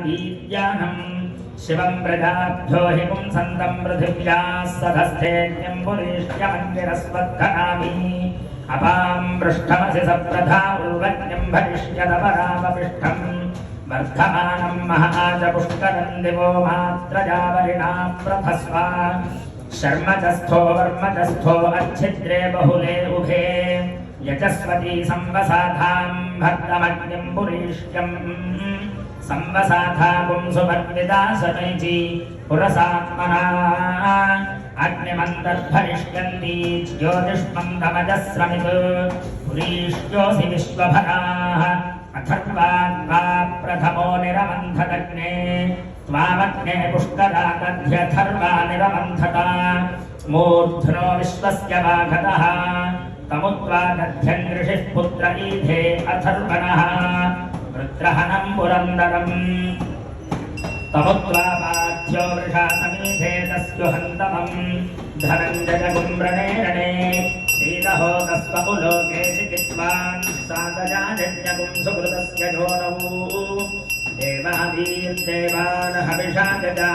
दीव्यानम् शिवं प्रजाभ्यो हि पुंसन्तं पृथिव्याः सधस्थेऽन्यं पुरीष्यमन्दिरस्वद्धनामि अपां पृष्ठमसि सप्रधा उर्वज्ञं भरिष्यदपरामपिष्ठम् वर्धमानं महाजपुष्करं दिवो मात्रजावरिणा प्रथस्व शर्मजस्थो वर्मजस्थो अच्छिद्रे बहुले उभे यजस्वती संवसाधां भक्तमग्निं पुरीष्यम् संवसाधा पुंसुपर्विदा सतैजी पुरसात्मना अग्निमन्तर्भरिष्यन्ति ज्योतिष्मन्दमजस्रमित् पुरीष्योऽसि विश्वभराः अथर्वात्मा प्रथमो निरमन्थदग्ने त्वामग्ने पुष्करादध्यथर्वा निरमन्थता मूर्ध्नो विश्वस्य वाघतः तमुत्वा दध्यन् ऋषिः पुत्र ईधे अथर्वणः रुद्रहनं पुरन्दरम् तमुत्वा पार्थ्यो वृषा समीधे तस्युहन्तमम् धनञ्जयगुम्रणे रणे सीदहो तस्वपुलोके चिकित्वान् सातजाजज्ञगुं सुकृतस्य जोनौ देवावीर्देवान् हविषा जजा